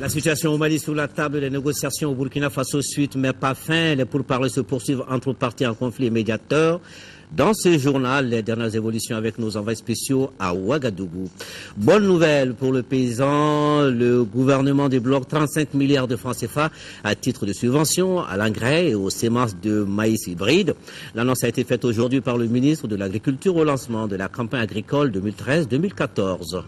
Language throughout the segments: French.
La situation au Mali sur la table des négociations au Burkina Faso suite mais pas fin. Les pourparlers se poursuivent entre parties en conflit et médiateurs. Dans ce journal, les dernières évolutions avec nos envois spéciaux à Ouagadougou. Bonne nouvelle pour le paysan, le gouvernement débloque 35 milliards de francs CFA à titre de subvention à l'engrais et aux semences de maïs hybride. L'annonce a été faite aujourd'hui par le ministre de l'Agriculture au lancement de la campagne agricole 2013-2014.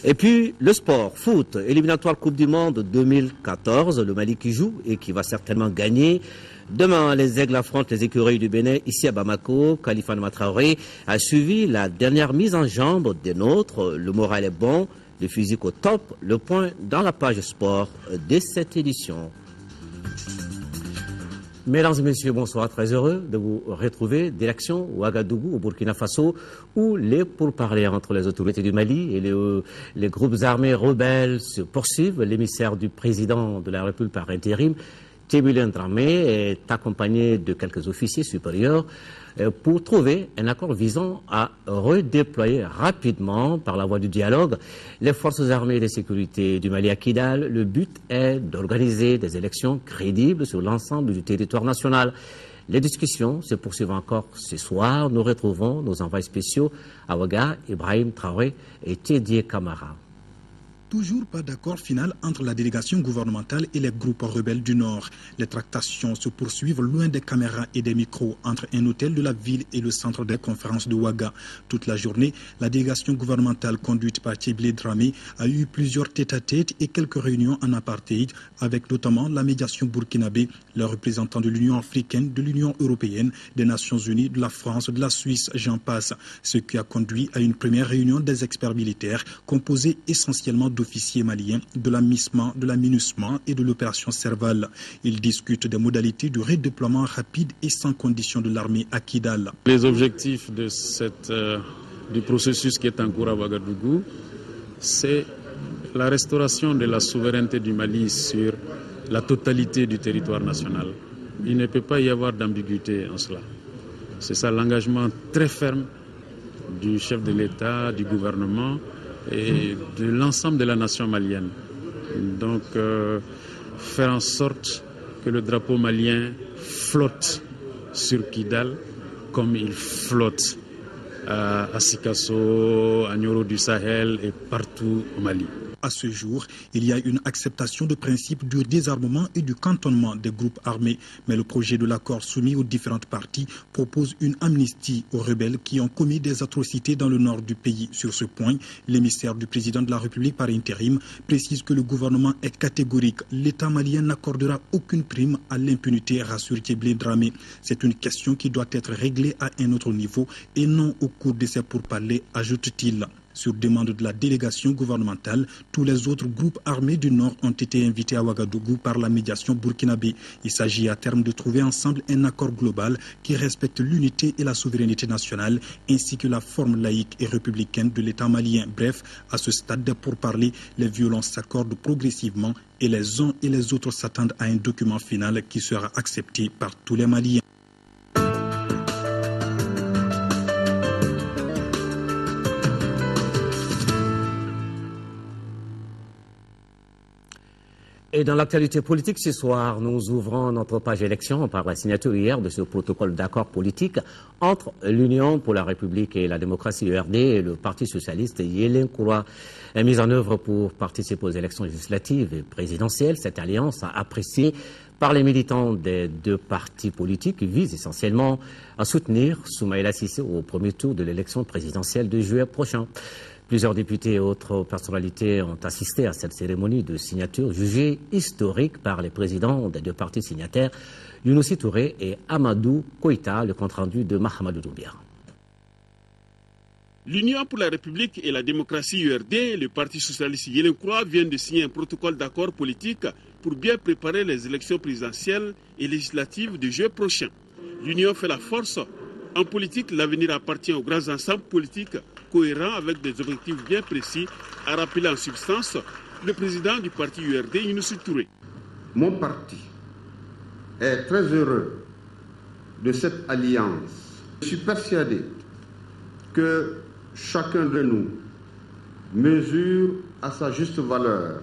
Et puis, le sport, foot, éliminatoire Coupe du Monde 2014, le Mali qui joue et qui va certainement gagner. Demain, les Aigles affrontent les écureuils du Bénin, ici à Bamako. Khalifa Matraoré a suivi la dernière mise en jambe des nôtres. Le moral est bon, le physique au top. Le point dans la page sport de cette édition. Mesdames et messieurs, bonsoir. Très heureux de vous retrouver. Direction Ouagadougou, au Burkina Faso, où les pourparlers entre les autorités du Mali et les groupes armés rebelles se poursuivent. L'émissaire du président de la République par intérim, Thébilé Dramé, est accompagné de quelques officiers supérieurs pour trouver un accord visant à redéployer rapidement, par la voie du dialogue, les forces armées et de sécurité du Mali à Kidal. Le but est d'organiser des élections crédibles sur l'ensemble du territoire national. Les discussions se poursuivent encore ce soir. Nous retrouvons nos envoyés spéciaux à Ouaga, Ibrahim Traoré et Thédié Camara. Toujours pas d'accord final entre la délégation gouvernementale et les groupes rebelles du Nord. Les tractations se poursuivent loin des caméras et des micros entre un hôtel de la ville et le centre des conférences de Ouaga. Toute la journée, la délégation gouvernementale conduite par Thébilé Dramé a eu plusieurs tête-à-tête et quelques réunions en apartheid avec notamment la médiation burkinabé, les représentants de l'Union africaine, de l'Union européenne, des Nations unies, de la France, de la Suisse, j'en passe. Ce qui a conduit à une première réunion des experts militaires composée essentiellement d'officiers maliens, de la MISMA, de la MINUSMA et de l'opération Serval. Ils discutent des modalités du redéploiement rapide et sans condition de l'armée à Kidal. Les objectifs de du processus qui est en cours à Ouagadougou, c'est la restauration de la souveraineté du Mali sur la totalité du territoire national. Il ne peut pas y avoir d'ambiguïté en cela. C'est ça l'engagement très ferme du chef de l'État, du gouvernement et de l'ensemble de la nation malienne. Donc, faire en sorte que le drapeau malien flotte sur Kidal comme il flotte à Sikasso, à Nioro du Sahel et partout au Mali. À ce jour, il y a une acceptation de principe du désarmement et du cantonnement des groupes armés. Mais le projet de l'accord soumis aux différentes parties propose une amnistie aux rebelles qui ont commis des atrocités dans le nord du pays. Sur ce point, l'émissaire du président de la République par intérim précise que le gouvernement est catégorique. L'État malien n'accordera aucune prime à l'impunité, rassure Thébilé Dramé. C'est une question qui doit être réglée à un autre niveau et non au cours de ces pourparlers, ajoute-t-il. Sur demande de la délégation gouvernementale, tous les autres groupes armés du Nord ont été invités à Ouagadougou par la médiation burkinabé. Il s'agit à terme de trouver ensemble un accord global qui respecte l'unité et la souveraineté nationale, ainsi que la forme laïque et républicaine de l'État malien. Bref, à ce stade des pourparlers, les violences s'accordent progressivement et les uns et les autres s'attendent à un document final qui sera accepté par tous les Maliens. Et dans l'actualité politique ce soir, nous ouvrons notre page élection par la signature hier de ce protocole d'accord politique entre l'Union pour la République et la démocratie URD et le Parti socialiste Yélin Koura. Mise en œuvre pour participer aux élections législatives et présidentielles, cette alliance appréciée par les militants des deux partis politiques vise essentiellement à soutenir Soumaïla Cissé au premier tour de l'élection présidentielle de juillet prochain. Plusieurs députés et autres personnalités ont assisté à cette cérémonie de signature jugée historique par les présidents des deux partis signataires, Younousi Touré et Amadou Koïta, le compte-rendu de Mahamadou Doumbia. L'Union pour la République et la démocratie URD et le Parti socialiste Yélin Koura viennent de signer un protocole d'accord politique pour bien préparer les élections présidentielles et législatives de juillet prochain. L'Union fait la force. En politique, l'avenir appartient aux grands ensembles politiques cohérents avec des objectifs bien précis, a rappelé en substance le président du parti URD, Younousi Touré. Mon parti est très heureux de cette alliance. Je suis persuadé que chacun de nous mesure à sa juste valeur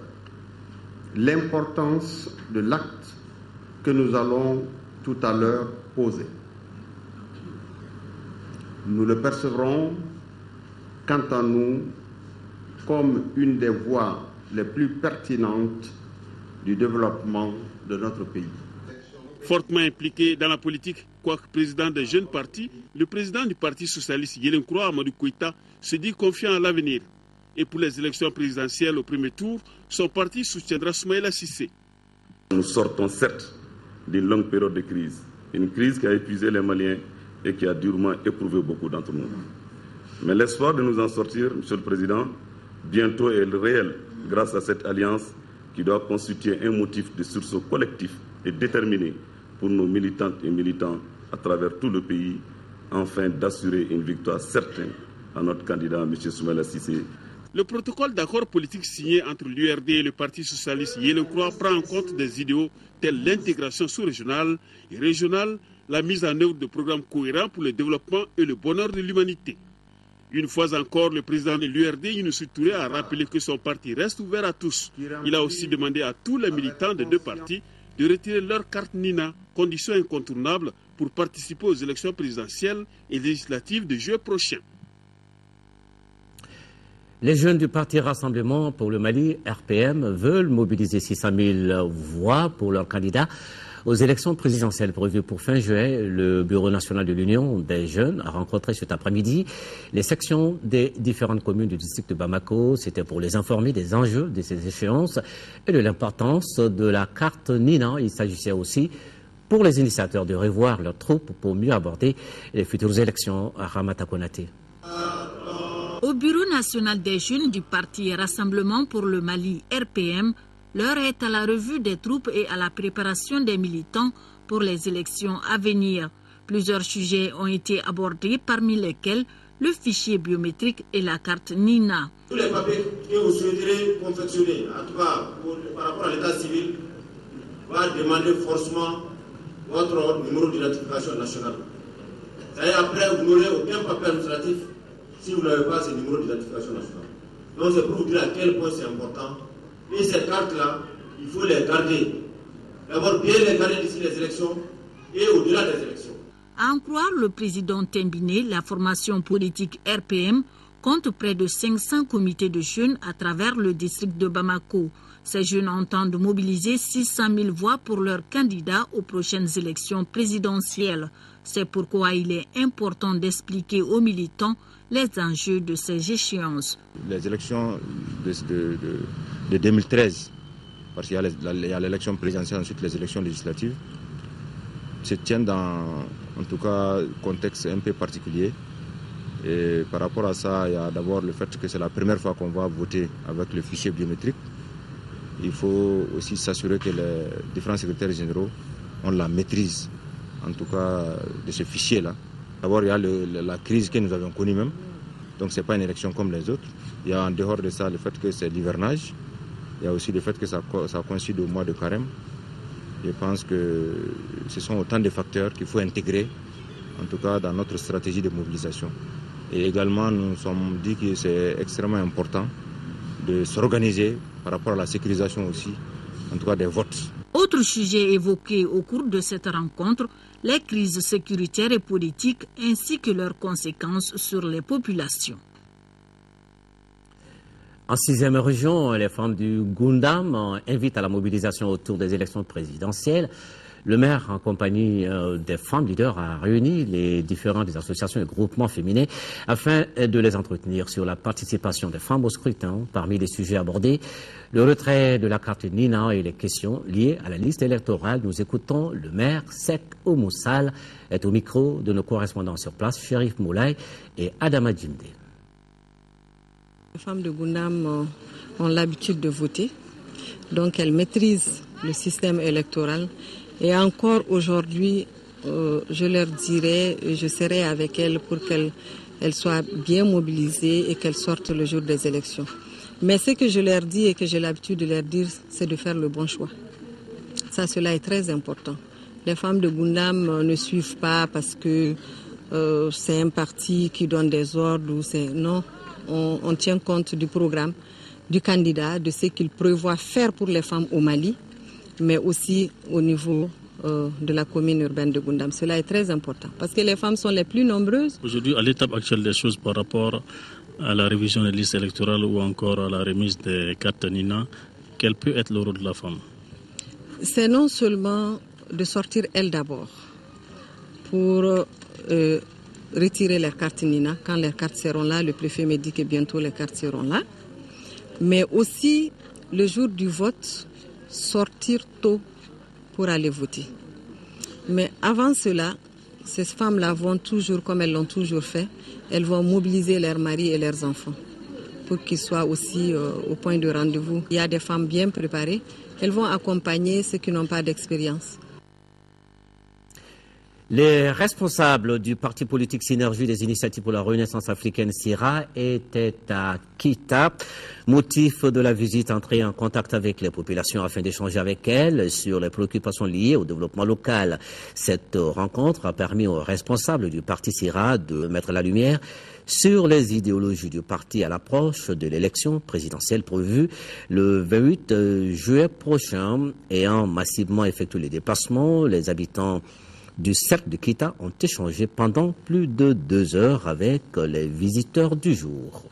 l'importance de l'acte que nous allons tout à l'heure poser. Nous le percevrons, quant à nous, comme une des voies les plus pertinentes du développement de notre pays. Fortement impliqué dans la politique, quoique président des jeunes partis, le président du Parti socialiste Yelenkroa, Amadou Koïta, se dit confiant à l'avenir. Et pour les élections présidentielles au premier tour, son parti soutiendra Soumaïla Cissé. Nous sortons certes d'une longue période de crise, une crise qui a épuisé les Maliens et qui a durement éprouvé beaucoup d'entre nous. Mais l'espoir de nous en sortir, Monsieur le Président, bientôt est réel grâce à cette alliance qui doit constituer un motif de sursaut collectif et déterminé pour nos militantes et militants à travers tout le pays, afin d'assurer une victoire certaine à notre candidat, M. Soumaïla Cissé. Le protocole d'accord politique signé entre l'URD et le Parti socialiste Yelenkroa prend en compte des idéaux tels l'intégration sous-régionale et régionale, la mise en œuvre de programmes cohérents pour le développement et le bonheur de l'humanité. Une fois encore, le président de l'URD, Younoussou Touré, a rappelé que son parti reste ouvert à tous. Il a aussi demandé à tous les militants des deux partis de retirer leur carte Nina, condition incontournable pour participer aux élections présidentielles et législatives de juillet prochain. Les jeunes du Parti Rassemblement pour le Mali, RPM, veulent mobiliser 600 000 voix pour leur candidat aux élections présidentielles prévues pour fin juillet. Le Bureau national de l'Union des jeunes a rencontré cet après-midi les sections des différentes communes du district de Bamako. C'était pour les informer des enjeux de ces échéances et de l'importance de la carte Nina. Il s'agissait aussi pour les initiateurs de revoir leurs troupes pour mieux aborder les futures élections à Ramata Konaté. Au Bureau national des jeunes du Parti Rassemblement pour le Mali, RPM, l'heure est à la revue des troupes et à la préparation des militants pour les élections à venir. Plusieurs sujets ont été abordés, parmi lesquels le fichier biométrique et la carte Nina. Tous les papiers que vous souhaiterez confectionner, en tout cas par rapport à l'état civil, va demander forcément votre numéro d'identification nationale. C'est-à-dire après, vous n'aurez aucun papier administratif si vous n'avez pas ce numéro d'identification nationale. Donc c'est pour vous dire à quel point c'est important. Et ces cartes-là, il faut les garder. D'abord bien les garder d'ici les élections et au-delà des élections. À en croire le président Tembiné, la formation politique RPM compte près de 500 comités de jeunes à travers le district de Bamako. Ces jeunes entendent mobiliser 600 000 voix pour leurs candidats aux prochaines élections présidentielles. C'est pourquoi il est important d'expliquer aux militants les enjeux de ces échéances. Les élections de 2013, parce qu'il y a l'élection présidentielle, ensuite les élections législatives, se tiennent dans, en tout cas, un contexte un peu particulier. Et par rapport à ça, il y a d'abord le fait que c'est la première fois qu'on va voter avec le fichier biométrique. Il faut aussi s'assurer que les différents secrétaires généraux ont la maîtrise, en tout cas, de ce fichier-là. D'abord, il y a la crise que nous avons connue même. Donc, ce n'est pas une élection comme les autres. Il y a en dehors de ça le fait que c'est l'hivernage. Il y a aussi le fait que ça coïncide au mois de carême. Je pense que ce sont autant de facteurs qu'il faut intégrer, en tout cas dans notre stratégie de mobilisation. Et également, nous nous sommes dit que c'est extrêmement important de s'organiser par rapport à la sécurisation aussi, en tout cas des votes. Autre sujet évoqué au cours de cette rencontre, les crises sécuritaires et politiques ainsi que leurs conséquences sur les populations. En 6e région, les femmes du Gundam invitent à la mobilisation autour des élections présidentielles. Le maire, en compagnie des femmes leaders, a réuni les différentes associations et groupements féminins afin de les entretenir sur la participation des femmes au scrutin. Parmi les sujets abordés, le retrait de la carte Nina et les questions liées à la liste électorale. Nous écoutons le maire Sek Omoussal, est au micro de nos correspondants sur place, Chérif Moulay et Adama Djimde. Les femmes de Gundam ont l'habitude de voter, donc elles maîtrisent le système électoral. Et encore aujourd'hui, je leur dirai, je serai avec elles pour qu'elles soient bien mobilisées et qu'elles sortent le jour des élections. Mais ce que je leur dis et que j'ai l'habitude de leur dire, c'est de faire le bon choix. Ça, cela est très important. Les femmes de Gundam ne suivent pas parce que c'est un parti qui donne des ordres. Non, on tient compte du programme du candidat, de ce qu'il prévoit faire pour les femmes au Mali, mais aussi au niveau de la commune urbaine de Gundam. Cela est très important parce que les femmes sont les plus nombreuses. Aujourd'hui, à l'étape actuelle des choses par rapport à la révision des listes électorales ou encore à la remise des cartes Nina, quel peut être le rôle de la femme? C'est non seulement de sortir elles d'abord pour retirer les cartes Nina. Quand les cartes seront là, le préfet me dit que bientôt les cartes seront là. Mais aussi, le jour du vote, sortir tôt pour aller voter. Mais avant cela, ces femmes-là vont toujours, comme elles l'ont toujours fait, elles vont mobiliser leurs maris et leurs enfants pour qu'ils soient aussi au point de rendez-vous. Il y a des femmes bien préparées, elles vont accompagner ceux qui n'ont pas d'expérience. Les responsables du parti politique Synergie des initiatives pour la renaissance africaine SIRA étaient à Kita. Motif de la visite, entrer en contact avec les populations afin d'échanger avec elles sur les préoccupations liées au développement local. Cette rencontre a permis aux responsables du parti SIRA de mettre la lumière sur les idéologies du parti à l'approche de l'élection présidentielle prévue le 28 juillet prochain. Ayant massivement effectué les déplacements, les habitants du cercle de Kita ont échangé pendant plus de 2 heures avec les visiteurs du jour.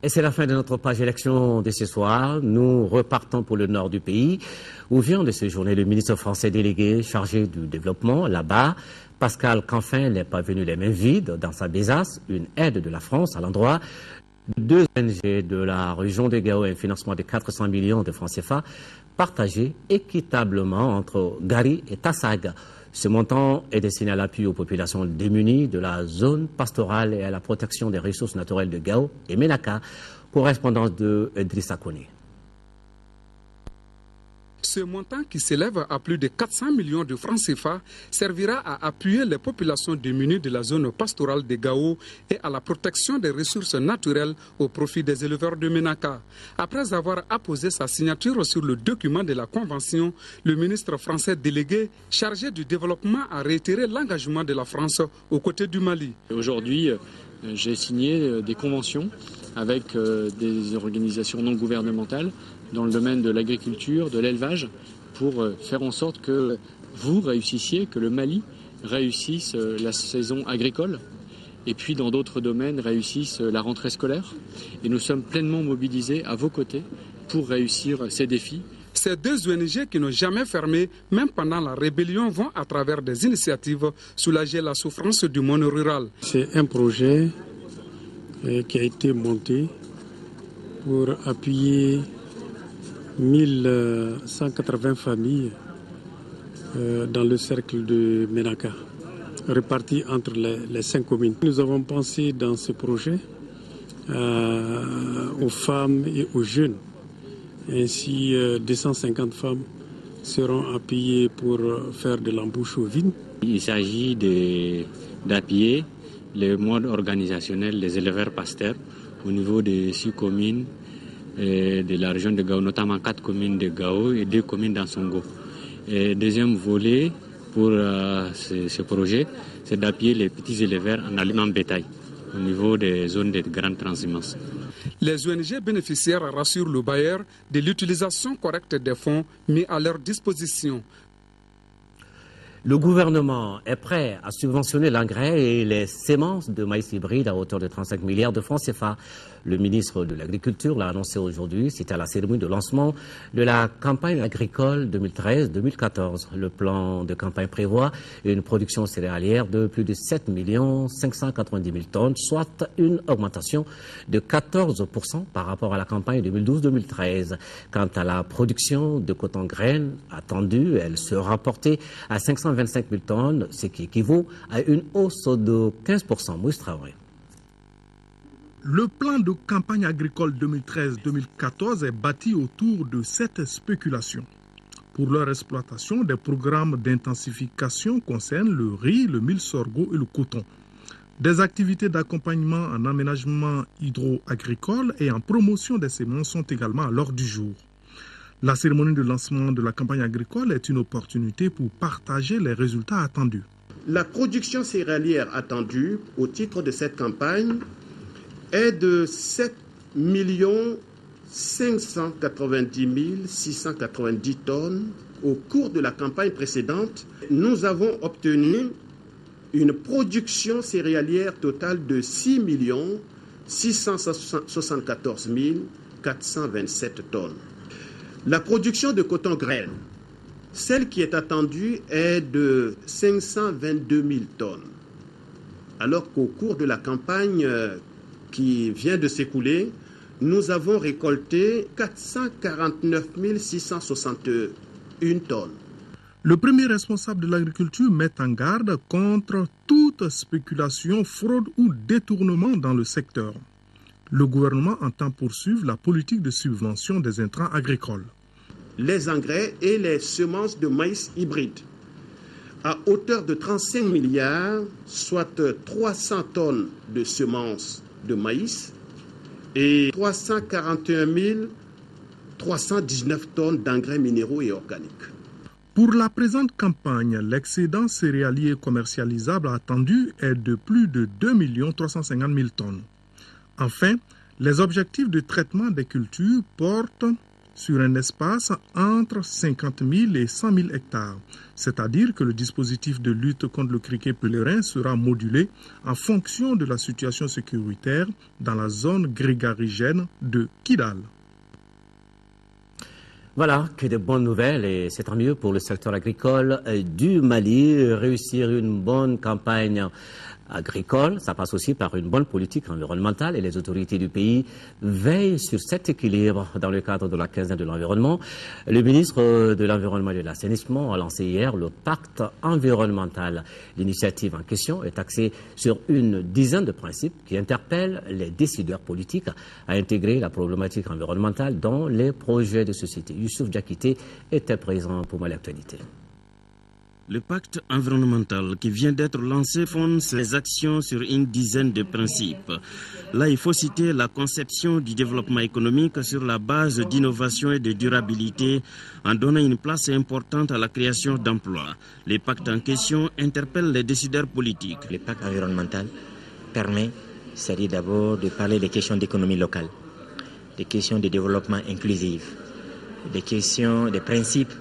Et c'est la fin de notre page élection de ce soir. Nous repartons pour le nord du pays, où vient de séjourner le ministre français délégué chargé du développement. Là-bas, Pascal Canfin n'est pas venu les mains vides dans sa besace. Une aide de la France à l'endroit de 2 ONG de la région de Gao, un financement de 400 millions de francs CFA, partagé équitablement entre Gari et Tassag. Ce montant est destiné à l'appui aux populations démunies de la zone pastorale et à la protection des ressources naturelles de Gao et Menaka. Correspondance de Idrissa Kone. Ce montant, qui s'élève à plus de 400 millions de francs CFA, servira à appuyer les populations démunies de la zone pastorale de Gao et à la protection des ressources naturelles au profit des éleveurs de Menaka. Après avoir apposé sa signature sur le document de la Convention, le ministre français délégué chargé du développement a réitéré l'engagement de la France aux côtés du Mali. Aujourd'hui, j'ai signé des conventions avec des organisations non gouvernementales dans le domaine de l'agriculture, de l'élevage, pour faire en sorte que vous réussissiez, que le Mali réussisse la saison agricole, et puis dans d'autres domaines réussisse la rentrée scolaire. Et nous sommes pleinement mobilisés à vos côtés pour réussir ces défis. Ces 2 ONG qui n'ont jamais fermé, même pendant la rébellion, vont à travers des initiatives soulager la souffrance du monde rural. C'est un projet qui a été monté pour appuyer 1180 familles dans le cercle de Menaka, réparties entre les 5 communes. Nous avons pensé dans ce projet aux femmes et aux jeunes. Ainsi, 250 femmes seront appuyées pour faire de l'embauche ovine. Il s'agit d'appuyer le mode organisationnel des éleveurs pasteurs au niveau des 6 communes de la région de Gao, notamment 4 communes de Gao et 2 communes d'Ansongo. Deuxième volet pour ce projet, c'est d'appuyer les petits éleveurs en aliments bétail au niveau des zones de grande transhumance. Les ONG bénéficiaires rassurent le bailleur de l'utilisation correcte des fonds mis à leur disposition. Le gouvernement est prêt à subventionner l'engrais et les semences de maïs hybride à hauteur de 35 milliards de francs CFA. Le ministre de l'Agriculture l'a annoncé aujourd'hui. C'était à la cérémonie de lancement de la campagne agricole 2013-2014. Le plan de campagne prévoit une production céréalière de plus de 7 590 000 tonnes, soit une augmentation de 14% par rapport à la campagne 2012-2013. Quant à la production de coton-graines attendue, elle sera portée à 525 000 tonnes, ce qui équivaut à une hausse de 15%. Moïse Traoré. Le plan de campagne agricole 2013-2014 est bâti autour de cette spéculation. Pour leur exploitation, des programmes d'intensification concernent le riz, le mil sorgho et le coton. Des activités d'accompagnement en aménagement hydro-agricole et en promotion des semences sont également à l'ordre du jour. La cérémonie de lancement de la campagne agricole est une opportunité pour partager les résultats attendus. La production céréalière attendue au titre de cette campagne est de 7 590 690 tonnes. Au cours de la campagne précédente, nous avons obtenu une production céréalière totale de 6 674 427 tonnes. La production de coton grêle, celle qui est attendue, est de 522 000 tonnes. Alors qu'au cours de la campagne qui vient de s'écouler, nous avons récolté 449 661 tonnes. Le premier responsable de l'agriculture met en garde contre toute spéculation, fraude ou détournement dans le secteur. Le gouvernement entend poursuivre la politique de subvention des intrants agricoles. Les engrais et les semences de maïs hybrides à hauteur de 35 milliards, soit 300 tonnes de semences de maïs et 341 319 tonnes d'engrais minéraux et organiques. Pour la présente campagne, l'excédent céréalier commercialisable attendu est de plus de 2 350 000 tonnes. Enfin, les objectifs de traitement des cultures portent sur un espace entre 50 000 et 100 000 hectares. C'est-à-dire que le dispositif de lutte contre le criquet pèlerin sera modulé en fonction de la situation sécuritaire dans la zone grégarigène de Kidal. Voilà, que de bonnes nouvelles et c'est tant mieux pour le secteur agricole du Mali. Réussir une bonne campagne agricole, ça passe aussi par une bonne politique environnementale et les autorités du pays veillent sur cet équilibre dans le cadre de la quinzaine de l'environnement. Le ministre de l'Environnement et de l'Assainissement a lancé hier le pacte environnemental. L'initiative en question est axée sur une dizaine de principes qui interpellent les décideurs politiques à intégrer la problématique environnementale dans les projets de société. Youssouf Diakité était présent pour Mali-Actualité. Le pacte environnemental qui vient d'être lancé fonde ses actions sur une dizaine de principes. Là, il faut citer la conception du développement économique sur la base d'innovation et de durabilité en donnant une place importante à la création d'emplois. Le pacte en question interpelle les décideurs politiques. Le pacte environnemental permet, c'est-à-dire d'abord de parler des questions d'économie locale, des questions de développement inclusif, des questions, des principes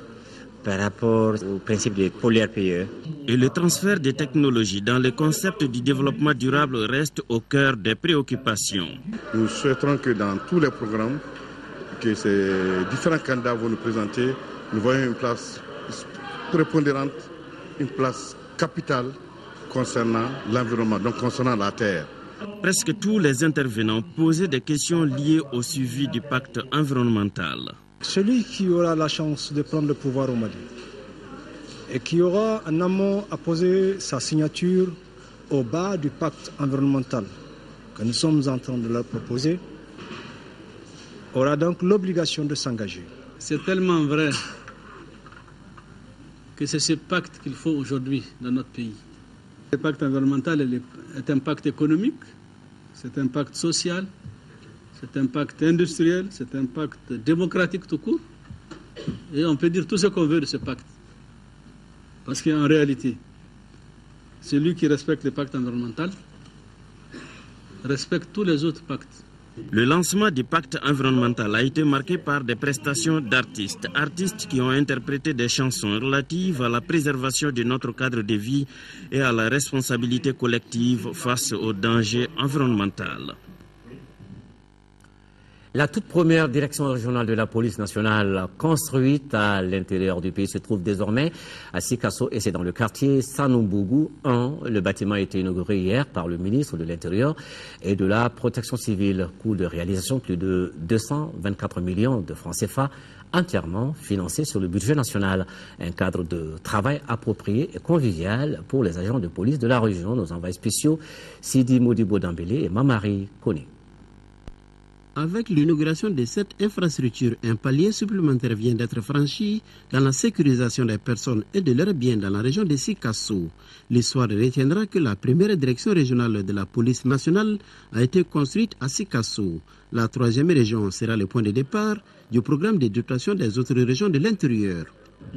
par rapport au principe de poly-RPE. Et le transfert des technologies dans le concept du développement durable reste au cœur des préoccupations. Nous souhaiterons que dans tous les programmes que ces différents candidats vont nous présenter, nous voyons une place prépondérante, une place capitale concernant l'environnement, donc concernant la terre. Presque tous les intervenants posaient des questions liées au suivi du pacte environnemental. Celui qui aura la chance de prendre le pouvoir au Mali et qui aura en amont à poser sa signature au bas du pacte environnemental que nous sommes en train de leur proposer aura donc l'obligation de s'engager. C'est tellement vrai que c'est ce pacte qu'il faut aujourd'hui dans notre pays. Le pacte environnemental est un pacte économique, c'est un pacte social, c'est un pacte industriel, c'est un pacte démocratique tout court. Et on peut dire tout ce qu'on veut de ce pacte. Parce qu'en réalité, celui qui respecte le pacte environnemental respecte tous les autres pactes. Le lancement du pacte environnemental a été marqué par des prestations d'artistes. Artistes qui ont interprété des chansons relatives à la préservation de notre cadre de vie et à la responsabilité collective face aux dangers environnementaux. La toute première direction régionale de la police nationale construite à l'intérieur du pays se trouve désormais à Sikasso et c'est dans le quartier Sanoumbougou 1. Le bâtiment a été inauguré hier par le ministre de l'Intérieur et de la Protection civile. Coût de réalisation plus de 224 millions de francs CFA entièrement financé sur le budget national. Un cadre de travail approprié et convivial pour les agents de police de la région. Nos envoyés spéciaux Sidi Modibo Dambélé et Mamari Kone. Avec l'inauguration de cette infrastructure, un palier supplémentaire vient d'être franchi dans la sécurisation des personnes et de leurs biens dans la région de Sikasso. L'histoire retiendra que la première direction régionale de la police nationale a été construite à Sikasso. La troisième région sera le point de départ du programme de dotation des autres régions de l'intérieur.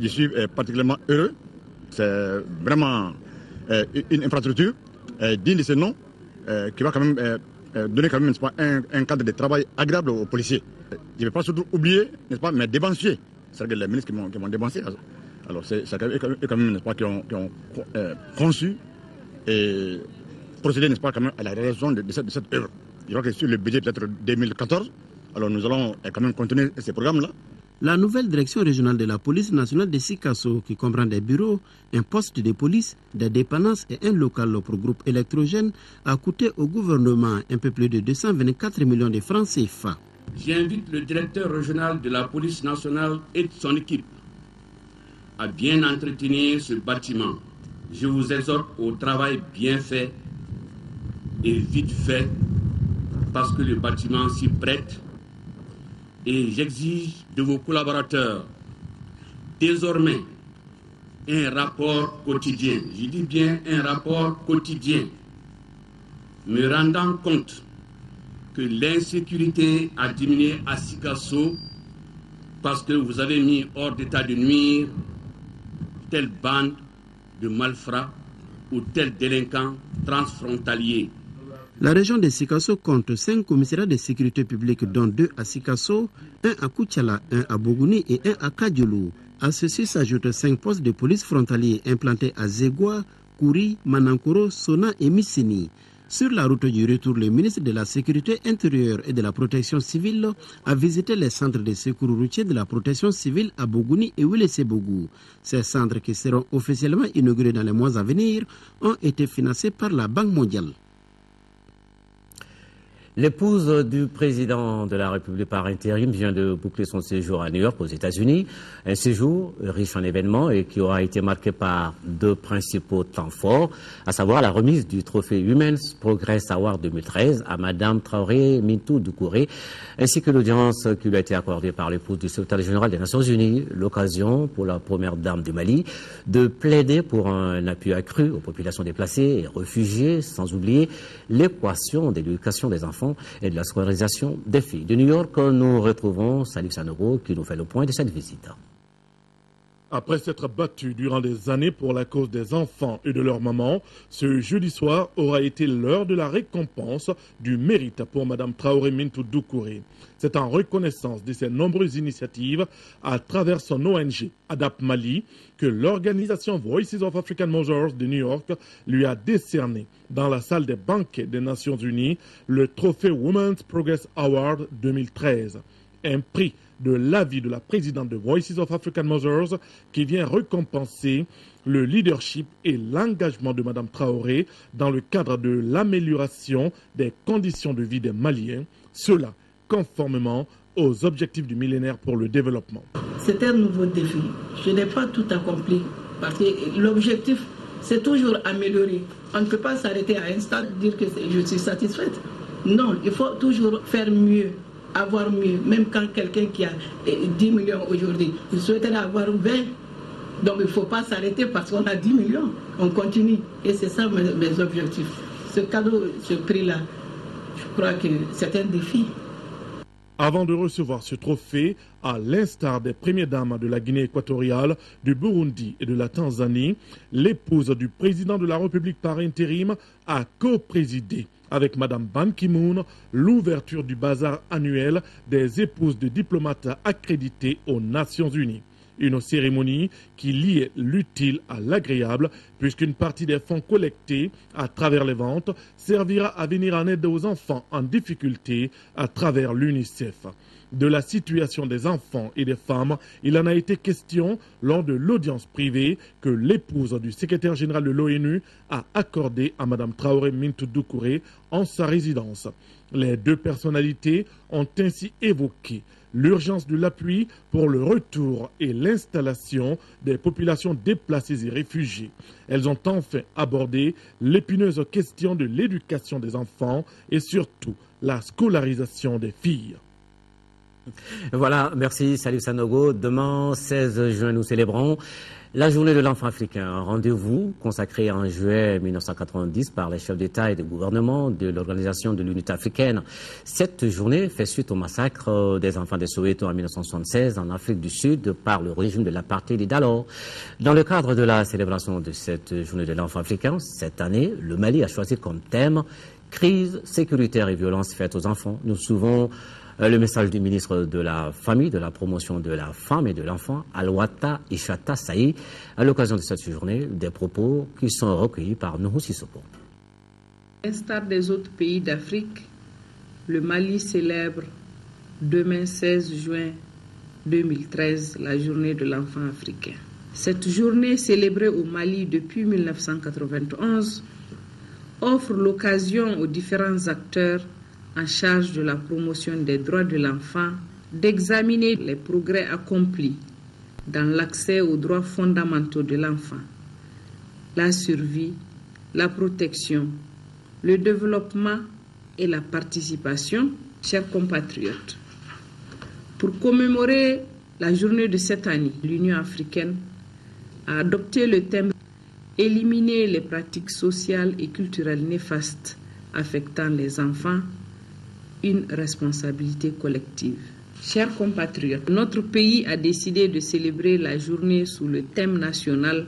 Je suis particulièrement heureux. C'est vraiment une infrastructure digne de ce nom qui va quand même donner quand même, n'est-ce pas, un cadre de travail agréable aux policiers. Je ne vais pas surtout oublier, n'est-ce pas, mes dépensiers, c'est-à-dire les ministres qui m'ont dépensé. Alors c'est quand même, n'est-ce pas, qui ont conçu et procédé, n'est-ce pas, quand même, à la réalisation de cette œuvre. Je crois que sur le budget peut-être 2014, alors nous allons quand même continuer ces programmes-là. La nouvelle direction régionale de la police nationale de Sikasso, qui comprend des bureaux, un poste de police, des dépendances et un local pour groupe électrogène, a coûté au gouvernement un peu plus de 224 millions de francs CFA. J'invite le directeur régional de la police nationale et son équipe à bien entretenir ce bâtiment. Je vous exhorte au travail bien fait et vite fait, parce que le bâtiment s'y prête. Et j'exige de vos collaborateurs désormais un rapport quotidien. Je dis bien un rapport quotidien, me rendant compte que l'insécurité a diminué à Sikasso parce que vous avez mis hors d'état de nuire telle bande de malfrats ou tel délinquant transfrontalier. La région de Sikasso compte 5 commissariats de sécurité publique, dont 2 à Sikasso, 1 à Koutiala, 1 à Bougouni et 1 à Kadjoulou. À ceci s'ajoutent 5 postes de police frontaliers implantés à Zegwa, Kouri, Manankoro, Sona et Missini. Sur la route du retour, le ministre de la Sécurité intérieure et de la Protection civile a visité les centres de secours routiers de la protection civile à Bougouni et Wilesebougou. Ces centres, qui seront officiellement inaugurés dans les mois à venir, ont été financés par la Banque mondiale. L'épouse du président de la République par intérim vient de boucler son séjour à New York aux États-Unis. Un séjour riche en événements et qui aura été marqué par 2 principaux temps forts, à savoir la remise du trophée Women's Progress Award 2013 à Madame Traoré Mintou Doucouré, ainsi que l'audience qui lui a été accordée par l'épouse du secrétaire général des Nations Unies, l'occasion pour la première dame du Mali de plaider pour un appui accru aux populations déplacées et réfugiées, sans oublier l'équation de l'éducation des enfants et de la scolarisation des filles. De New York, nous retrouvons Salif Sanogo qui nous fait le point de cette visite. Après s'être battu durant des années pour la cause des enfants et de leurs mamans, ce jeudi soir aura été l'heure de la récompense du mérite pour Mme Traoré Mintou Doucouré. C'est en reconnaissance de ses nombreuses initiatives à travers son ONG ADAP Mali que l'organisation Voices of African Mothers de New York lui a décerné dans la salle des banquets des Nations Unies le trophée Women's Progress Award 2013, un prix de l'avis de la présidente de Voices of African Mothers qui vient récompenser le leadership et l'engagement de Mme Traoré dans le cadre de l'amélioration des conditions de vie des Maliens, cela conformément aux objectifs du millénaire pour le développement. C'est un nouveau défi. Je n'ai pas tout accompli parce que l'objectif, c'est toujours améliorer. On ne peut pas s'arrêter à un stade et dire que je suis satisfaite. Non, il faut toujours faire mieux, avoir mieux. Même quand quelqu'un qui a 10 millions aujourd'hui, il souhaiterait avoir 20. Donc il ne faut pas s'arrêter parce qu'on a 10 millions. On continue. Et c'est ça mes objectifs. Ce cadeau, ce prix-là, je crois que c'est un défi. Avant de recevoir ce trophée, à l'instar des premières dames de la Guinée équatoriale, du Burundi et de la Tanzanie, l'épouse du président de la République par intérim a co-présidé avec Mme Ban Ki-moon l'ouverture du bazar annuel des épouses de diplomates accrédités aux Nations Unies. Une cérémonie qui liait l'utile à l'agréable, puisqu'une partie des fonds collectés à travers les ventes servira à venir en aide aux enfants en difficulté à travers l'UNICEF. De la situation des enfants et des femmes, il en a été question lors de l'audience privée que l'épouse du secrétaire général de l'ONU a accordée à Mme Traoré Mintou Doucouré en sa résidence. Les 2 personnalités ont ainsi évoqué l'urgence de l'appui pour le retour et l'installation des populations déplacées et réfugiées, Elles ont enfin abordé l'épineuse question de l'éducation des enfants et surtout la scolarisation des filles. Voilà, merci Salif Sanogo. Demain, 16 juin, nous célébrons la journée de l'enfant africain, un rendez-vous consacré en juillet 1990 par les chefs d'État et de gouvernement de l'Organisation de l'Unité africaine. Cette journée fait suite au massacre des enfants de Soweto en 1976 en Afrique du Sud par le régime de l'apartheid d'alors. Dans le cadre de la célébration de cette journée de l'enfant africain, cette année, le Mali a choisi comme thème « Crise sécuritaire et violence faites aux enfants ». Nous suivons le message du ministre de la Famille, de la Promotion de la Femme et de l'Enfant, Alouata Ishata Saï, à l'occasion de cette journée, des propos qui sont recueillis par Nuhu Sissoko. À l'instar des autres pays d'Afrique, le Mali célèbre demain 16 juin 2013 la journée de l'enfant africain. Cette journée célébrée au Mali depuis 1991 offre l'occasion aux différents acteurs en charge de la promotion des droits de l'enfant d'examiner les progrès accomplis dans l'accès aux droits fondamentaux de l'enfant, la survie, la protection, le développement et la participation, chers compatriotes. Pour commémorer la journée de cette année, l'Union africaine a adopté le thème « Éliminer les pratiques sociales et culturelles néfastes affectant les enfants », une responsabilité collective. Chers compatriotes, notre pays a décidé de célébrer la journée sous le thème national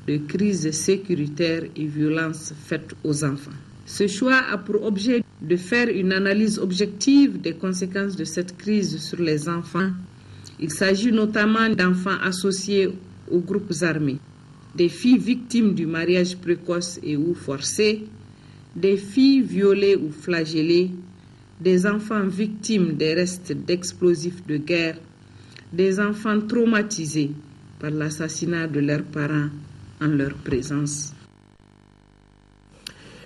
de crise sécuritaire et violence faites aux enfants. Ce choix a pour objet de faire une analyse objective des conséquences de cette crise sur les enfants. Il s'agit notamment d'enfants associés aux groupes armés, des filles victimes du mariage précoce et ou forcé, des filles violées ou flagellées, des enfants victimes des restes d'explosifs de guerre, des enfants traumatisés par l'assassinat de leurs parents en leur présence.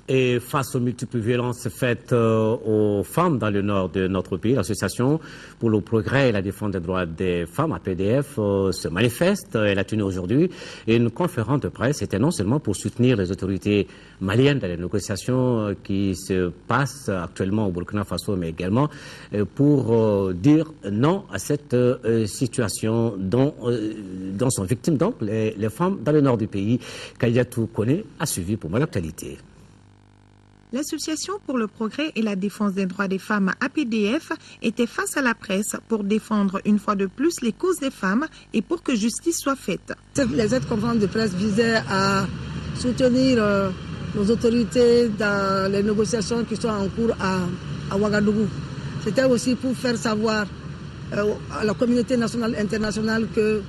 Et face aux multiples violences faites aux femmes dans le nord de notre pays, l'Association pour le progrès et la défense des droits des femmes, APDF, se manifeste. Elle a tenu aujourd'hui une conférence de presse. C'était non seulement pour soutenir les autorités maliennes dans les négociations qui se passent actuellement au Burkina Faso, mais également pour dire non à cette situation dont sont victimes donc les femmes dans le nord du pays. Kaliatou Kone a suivi pour moi l'actualité. L'Association pour le progrès et la défense des droits des femmes, APDF, était face à la presse pour défendre une fois de plus les causes des femmes et pour que justice soit faite. Cette conférence de presse visait à soutenir nos autorités dans les négociations qui sont en cours à Ouagadougou. C'était aussi pour faire savoir à la communauté nationale et internationale que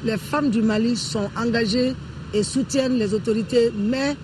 les femmes du Mali sont engagées et soutiennent les autorités, mais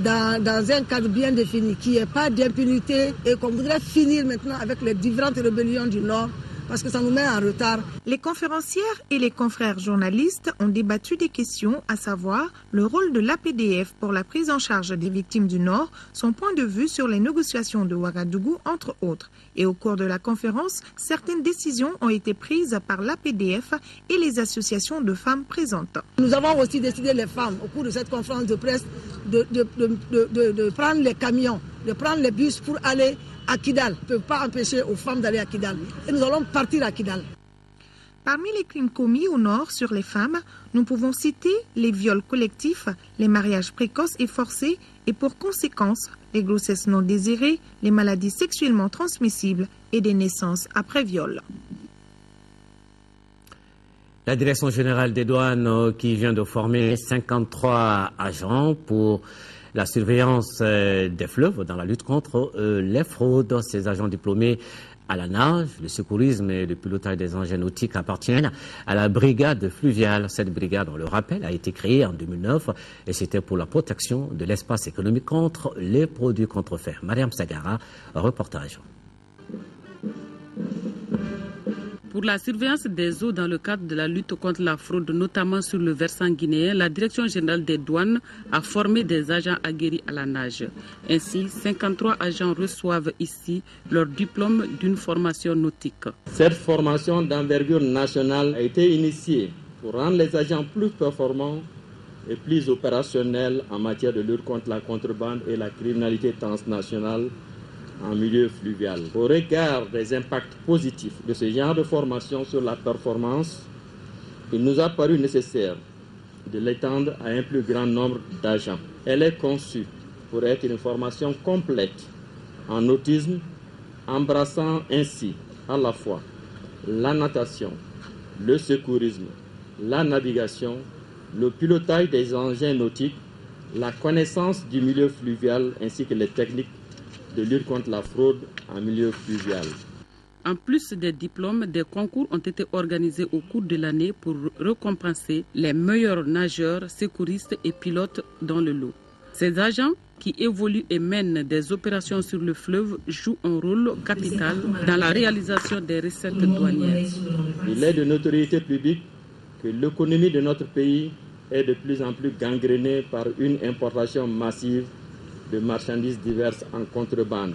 dans un cadre bien défini, qui n'est pas d'impunité et qu'on voudrait finir maintenant avec les différentes rébellions du Nord parce que ça nous met en retard. Les conférencières et les confrères journalistes ont débattu des questions, à savoir le rôle de l'APDF pour la prise en charge des victimes du Nord, son point de vue sur les négociations de Ouagadougou, entre autres. Et au cours de la conférence, certaines décisions ont été prises par l'APDF et les associations de femmes présentes. Nous avons aussi décidé, les femmes, au cours de cette conférence de presse, de prendre les camions, de prendre les bus pour aller à Kidal. On ne peut pas empêcher aux femmes d'aller à Kidal. Et nous allons partir à Kidal. Parmi les crimes commis au nord sur les femmes, nous pouvons citer les viols collectifs, les mariages précoces et forcés et pour conséquence, les grossesses non désirées, les maladies sexuellement transmissibles et des naissances après viol. La Direction générale des douanes qui vient de former 53 agents pour la surveillance des fleuves dans la lutte contre les fraudes. Ces agents diplômés à la nage, le secourisme et le pilotage des engins nautiques appartiennent à la brigade fluviale. Cette brigade, on le rappelle, a été créée en 2009 et c'était pour la protection de l'espace économique contre les produits contrefaits. Mariam Sagara, reportage. Pour la surveillance des eaux dans le cadre de la lutte contre la fraude, notamment sur le versant guinéen, la Direction générale des douanes a formé des agents aguerris à la nage. Ainsi, 53 agents reçoivent ici leur diplôme d'une formation nautique. Cette formation d'envergure nationale a été initiée pour rendre les agents plus performants et plus opérationnelle en matière de lutte contre la contrebande et la criminalité transnationale en milieu fluvial. Au regard des impacts positifs de ce genre de formation sur la performance, il nous a paru nécessaire de l'étendre à un plus grand nombre d'agents. Elle est conçue pour être une formation complète en nautisme, embrassant ainsi à la fois la natation, le secourisme, la navigation, le pilotage des engins nautiques, la connaissance du milieu fluvial ainsi que les techniques de lutte contre la fraude en milieu fluvial. En plus des diplômes, des concours ont été organisés au cours de l'année pour récompenser les meilleurs nageurs, secouristes et pilotes dans le lot. Ces agents qui évoluent et mènent des opérations sur le fleuve jouent un rôle capital dans la réalisation des recettes douanières. Il est de notoriété publique que l'économie de notre pays est de plus en plus gangrénée par une importation massive de marchandises diverses en contrebande,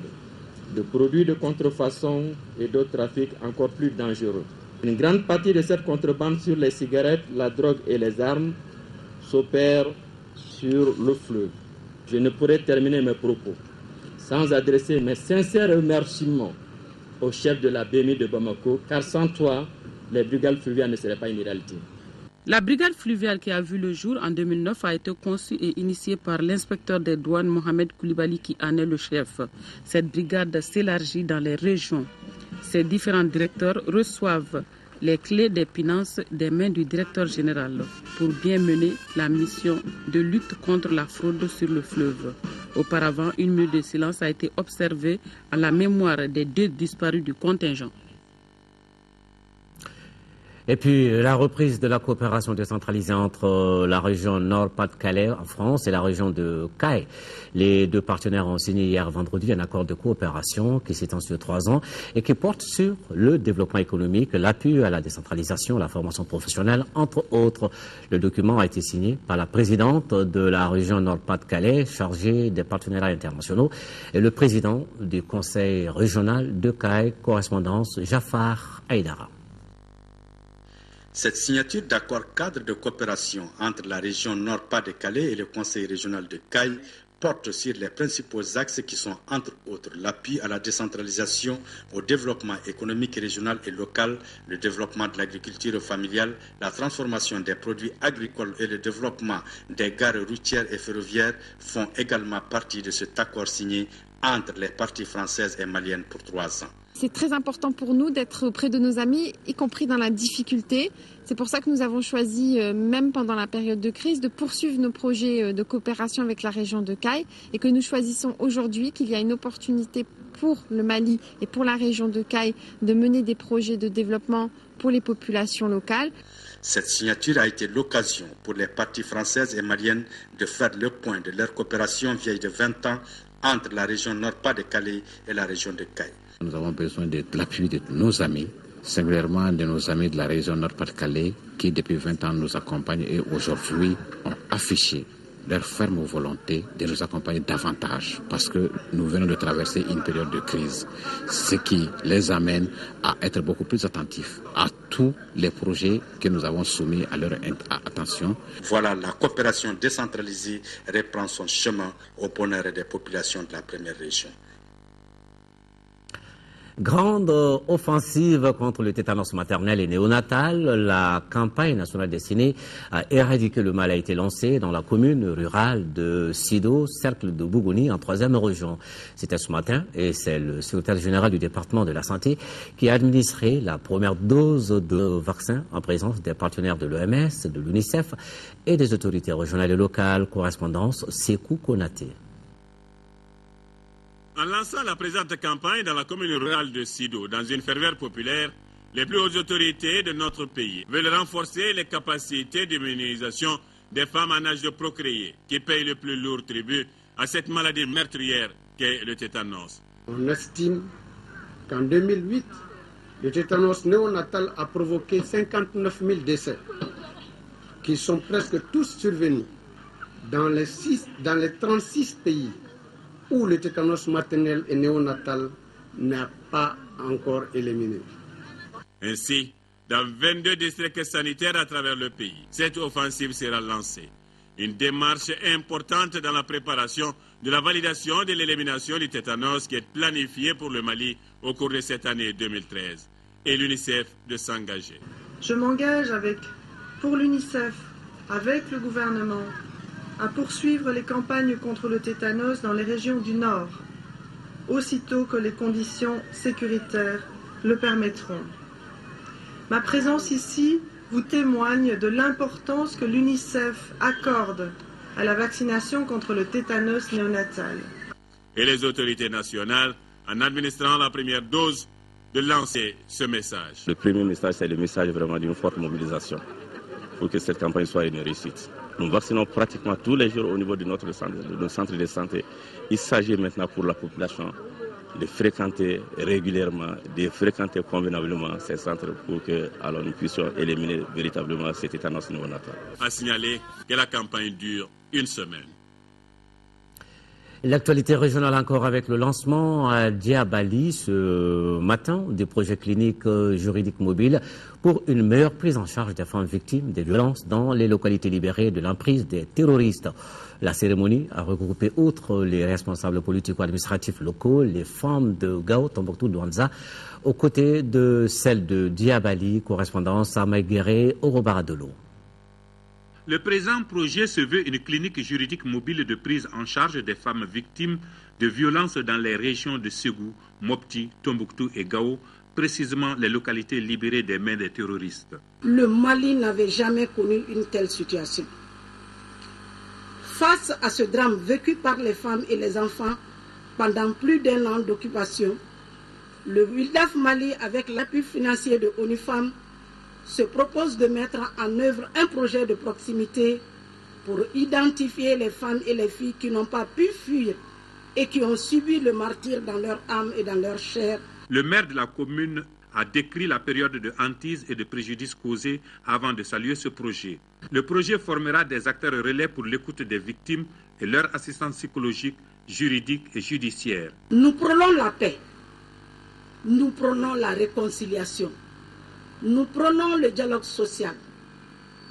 de produits de contrefaçon et d'autres trafics encore plus dangereux. Une grande partie de cette contrebande sur les cigarettes, la drogue et les armes s'opère sur le fleuve. Je ne pourrais terminer mes propos sans adresser mes sincères remerciements au chef de la BMI de Bamako, car sans toi, les brigades fluviales ne seraient pas une réalité. La brigade fluviale qui a vu le jour en 2009 a été conçue et initiée par l'inspecteur des douanes Mohamed Koulibaly qui en est le chef. Cette brigade s'élargit dans les régions. Ces différents directeurs reçoivent les clés des finances des mains du directeur général pour bien mener la mission de lutte contre la fraude sur le fleuve. Auparavant, une minute de silence a été observée en la mémoire des 2 disparus du contingent. Et puis, la reprise de la coopération décentralisée entre la région Nord-Pas-de-Calais en France et la région de Caille. Les 2 partenaires ont signé hier vendredi un accord de coopération qui s'étend sur 3 ans et qui porte sur le développement économique, l'appui à la décentralisation, la formation professionnelle, entre autres. Le document a été signé par la présidente de la région Nord-Pas-de-Calais, chargée des partenariats internationaux, et le président du conseil régional de Caille, correspondance Jafar Aïdara. Cette signature d'accord cadre de coopération entre la région Nord-Pas-de-Calais et le conseil régional de Caille porte sur les principaux axes qui sont entre autres l'appui à la décentralisation, au développement économique régional et local, le développement de l'agriculture familiale, la transformation des produits agricoles et le développement des gares routières et ferroviaires font également partie de cet accord signé entre les parties françaises et maliennes pour 3 ans. C'est très important pour nous d'être auprès de nos amis, y compris dans la difficulté. C'est pour ça que nous avons choisi, même pendant la période de crise, de poursuivre nos projets de coopération avec la région de Caille et que nous choisissons aujourd'hui qu'il y a une opportunité pour le Mali et pour la région de Caille de mener des projets de développement pour les populations locales. Cette signature a été l'occasion pour les parties françaises et maliennes de faire le point de leur coopération vieille de 20 ans entre la région Nord-Pas-de-Calais et la région de Caille. Nous avons besoin de l'appui de nos amis, singulièrement de nos amis de la région Nord-Pas-de-Calais qui depuis 20 ans nous accompagnent et aujourd'hui ont affiché leur ferme volonté de nous accompagner davantage parce que nous venons de traverser une période de crise, ce qui les amène à être beaucoup plus attentifs à tous les projets que nous avons soumis à leur attention. Voilà, la coopération décentralisée reprend son chemin au bonheur des populations de la première région. Grande offensive contre le tétanos maternel et néonatal. La campagne nationale destinée à éradiquer le mal a été lancée dans la commune rurale de Sido, cercle de Bougouni, en 3e région. C'était ce matin et c'est le secrétaire général du département de la santé qui a administré la première dose de vaccin en présence des partenaires de l'OMS, de l'UNICEF et des autorités régionales et locales. Correspondance Sekou Konaté. En lançant la présente campagne dans la commune rurale de Sido, dans une ferveur populaire, les plus hautes autorités de notre pays veulent renforcer les capacités d'immunisation des femmes en âge de procréer, qui payent le plus lourd tribut à cette maladie meurtrière qu'est le tétanos. On estime qu'en 2008, le tétanos néonatal a provoqué 59 000 décès, qui sont presque tous survenus dans les 36 pays où le tétanos maternel et néonatal n'a pas encore éliminé. Ainsi, dans 22 districts sanitaires à travers le pays, cette offensive sera lancée. Une démarche importante dans la préparation de la validation de l'élimination du tétanos qui est planifiée pour le Mali au cours de cette année 2013 et l'UNICEF de s'engager. Je m'engage pour l'UNICEF, avec le gouvernement, à poursuivre les campagnes contre le tétanos dans les régions du Nord, aussitôt que les conditions sécuritaires le permettront. Ma présence ici vous témoigne de l'importance que l'UNICEF accorde à la vaccination contre le tétanos néonatal. Et les autorités nationales, en administrant la première dose, de lancer ce message. Le premier message, c'est le message vraiment d'une forte mobilisation pour que cette campagne soit une réussite. Nous vaccinons pratiquement tous les jours au niveau de notre centre de santé. Il s'agit maintenant pour la population de fréquenter régulièrement, de fréquenter convenablement ces centres pour que alors, nous puissions éliminer véritablement cet tétanos néonatal. A signaler que la campagne dure une semaine. L'actualité régionale encore avec le lancement à Diabali ce matin des projets cliniques juridiques mobiles pour une meilleure prise en charge des femmes victimes des violences dans les localités libérées de l'emprise des terroristes. La cérémonie a regroupé, outre les responsables politico-administratifs locaux, les femmes de Gao, Tombouctou, Douanza, aux côtés de celles de Diabali, correspondance à Maïguéré, Orobaradolo. Le présent projet se veut une clinique juridique mobile de prise en charge des femmes victimes de violences dans les régions de Ségou, Mopti, Tombouctou et Gao, précisément les localités libérées des mains des terroristes. Le Mali n'avait jamais connu une telle situation. Face à ce drame vécu par les femmes et les enfants pendant plus d'1 an d'occupation, le WILDAF Mali, avec l'appui financier de ONU Femmes, se propose de mettre en œuvre un projet de proximité pour identifier les femmes et les filles qui n'ont pas pu fuir et qui ont subi le martyre dans leur âme et dans leur chair. Le maire de la commune a décrit la période de hantise et de préjudice causés avant de saluer ce projet. Le projet formera des acteurs relais pour l'écoute des victimes et leur assistance psychologique, juridique et judiciaire. Nous prônons la paix, nous prônons la réconciliation. Nous prenons le dialogue social,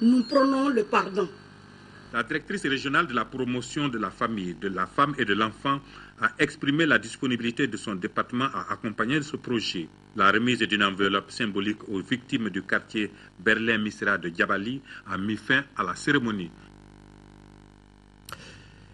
nous prenons le pardon. La directrice régionale de la promotion de la famille, de la femme et de l'enfant a exprimé la disponibilité de son département à accompagner ce projet. La remise d'une enveloppe symbolique aux victimes du quartier Berlin-Misra de Diabali a mis fin à la cérémonie.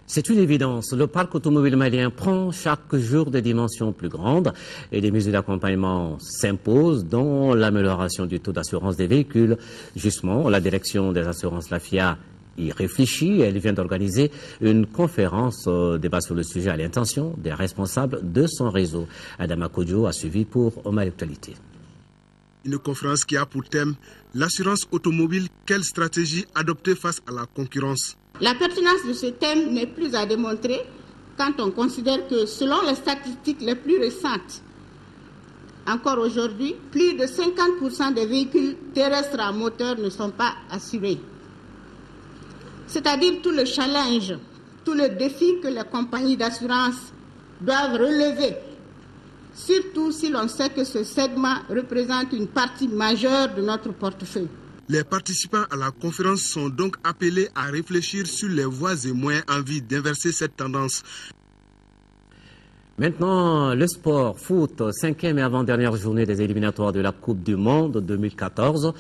C'est une évidence, le parc automobile malien prend chaque jour des dimensions plus grandes et des mesures d'accompagnement s'imposent dont l'amélioration du taux d'assurance des véhicules. Justement, la direction des assurances, la FIA, y réfléchit. Elle vient d'organiser une conférence débat sur le sujet à l'intention des responsables de son réseau. Adama Kodjo a suivi pour Omar Actualité. Une conférence qui a pour thème l'assurance automobile, quelle stratégie adopter face à la concurrence? La pertinence de ce thème n'est plus à démontrer quand on considère que selon les statistiques les plus récentes, encore aujourd'hui, plus de 50% des véhicules terrestres à moteur ne sont pas assurés. C'est-à-dire tout le challenge, tout le défi que les compagnies d'assurance doivent relever, surtout si l'on sait que ce segment représente une partie majeure de notre portefeuille. Les participants à la conférence sont donc appelés à réfléchir sur les voies et moyens en vue d'inverser cette tendance. Maintenant, le sport, foot, 5e et avant-dernière journée des éliminatoires de la Coupe du Monde 2014.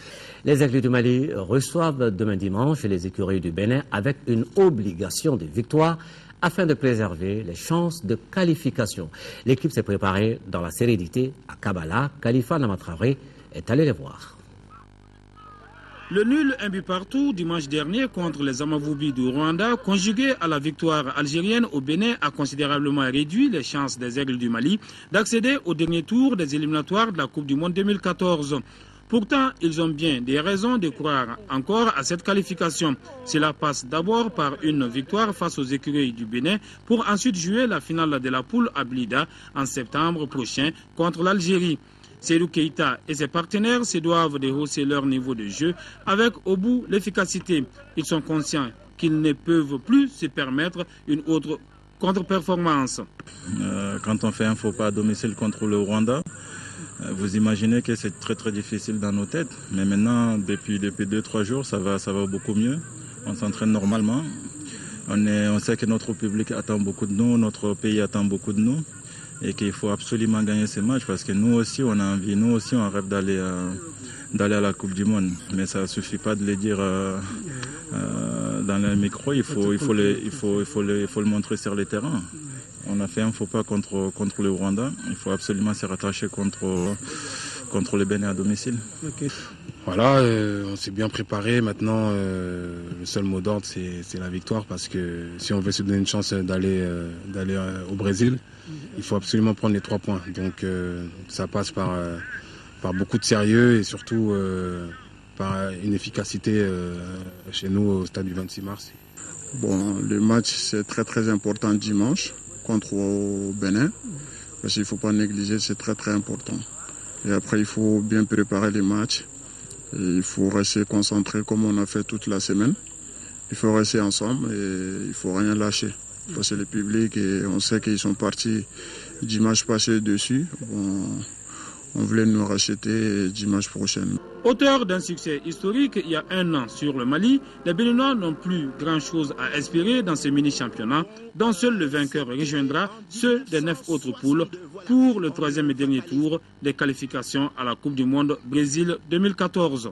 Les Aigles du Mali reçoivent demain dimanche les écuries du Bénin avec une obligation de victoire afin de préserver les chances de qualification. L'équipe s'est préparée dans la sérénité à Kabbalah. Khalifa Namatraoré est allé les voir. Le nul, un but partout, dimanche dernier contre les Amavoubi du Rwanda, conjugué à la victoire algérienne au Bénin, a considérablement réduit les chances des Aigles du Mali d'accéder au dernier tour des éliminatoires de la Coupe du Monde 2014. Pourtant, ils ont bien des raisons de croire encore à cette qualification. Cela passe d'abord par une victoire face aux écuries du Bénin pour ensuite jouer la finale de la poule à Blida en septembre prochain contre l'Algérie. Serou Keita et ses partenaires se doivent de hausser leur niveau de jeu avec au bout l'efficacité. Ils sont conscients qu'ils ne peuvent plus se permettre une autre contre-performance. Quand on fait un faux pas à domicile contre le Rwanda, vous imaginez que c'est très difficile dans nos têtes. Mais maintenant, depuis 2-3 jours, ça va beaucoup mieux. on s'entraîne normalement. On sait que notre public attend beaucoup de nous, notre pays attend beaucoup de nous et qu'il faut absolument gagner ces matchs parce que nous aussi on a envie, nous aussi on rêve d'aller à la Coupe du Monde. Mais ça ne suffit pas de le dire dans le micro, il faut le montrer sur le terrain. On a fait un faux pas contre le Rwanda, il faut absolument se rattacher contre le Bénin à domicile. Okay. Voilà, on s'est bien préparé. Maintenant, le seul mot d'ordre, c'est la victoire parce que si on veut se donner une chance d'aller au Brésil, il faut absolument prendre les 3 points. Donc ça passe par beaucoup de sérieux et surtout par une efficacité chez nous au stade du 26 mars. Bon, le match, c'est très très important dimanche contre au Bénin parce qu'il ne faut pas négliger, c'est très très important. Et après, il faut bien préparer les matchs. Et il faut rester concentré comme on a fait toute la semaine. Il faut rester ensemble et il ne faut rien lâcher. Parce que le public, et on sait qu'ils sont partis dimanche passé dessus. On voulait nous racheter dimanche prochain. Auteur d'un succès historique il y a 1 an sur le Mali, les Béninois n'ont plus grand-chose à espérer dans ce mini-championnat, dont seul le vainqueur rejoindra ceux des 9 autres poules pour le 3e et dernier tour des qualifications à la Coupe du Monde Brésil 2014.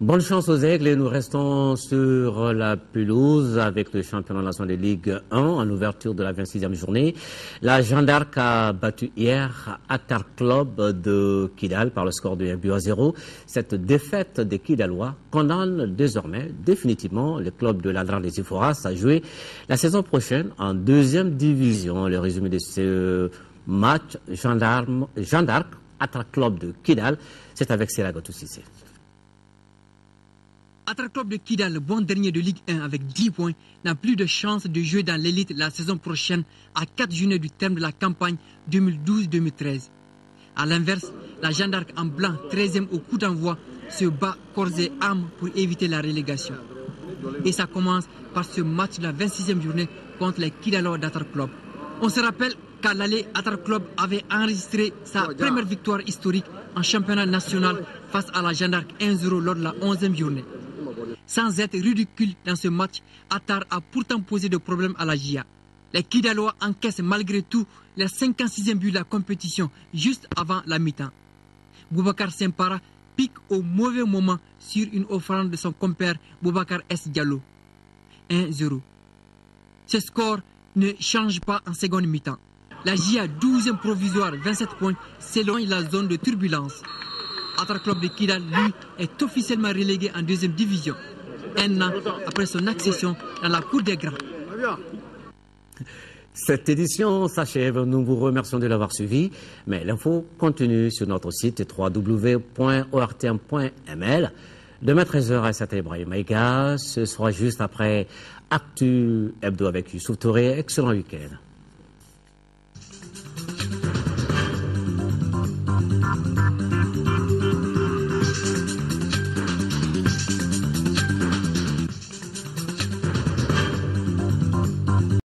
Bonne chance aux Aigles et nous restons sur la pelouse avec le championnat national de Ligue 1 en ouverture de la 26e journée. La Jeanne d'Arc a battu hier Attar Club de Kidal par le score de 1-0. Cette défaite des Kidalois condamne désormais définitivement le club de l'Adran des Iforas à jouer la saison prochaine en 2e division. Le résumé de ce match, Jeanne d'Arc, Attar Club de Kidal, c'est avec Seragotou Cissé. Attar Club de Kidal, le bon dernier de Ligue 1 avec 10 points, n'a plus de chance de jouer dans l'élite la saison prochaine à 4 journées du terme de la campagne 2012-2013. A l'inverse, la Jeanne d'Arc en blanc, 13e au coup d'envoi, se bat corps et âme pour éviter la relégation. Et ça commence par ce match de la 26e journée contre les Kidalois d'Attar Club. On se rappelle qu'à l'aller, Attar Club avait enregistré sa première victoire historique en championnat national face à la Jeanne d'Arc 1-0 lors de la 11e journée. Sans être ridicule dans ce match, Attar a pourtant posé de problèmes à la GIA. Les Kidalois encaissent malgré tout leur 56e but de la compétition juste avant la mi-temps. Boubacar Sempara pique au mauvais moment sur une offrande de son compère Boubacar S. Diallo. 1-0. Ce score ne change pas en seconde mi-temps. La GIA 12e provisoire, 27 points, s'éloigne de la zone de turbulence. Attar Club de Kidal, lui, est officiellement relégué en 2e division, 1 an après son accession dans la cour des grands. Cette édition s'achève. Nous vous remercions de l'avoir suivi. Mais l'info continue sur notre site www.ortm.ml. Demain 13h à Sata Ibrahim Aïga. Ce sera juste après Actu Hebdo avec Youssouf Touré. Excellent week-end.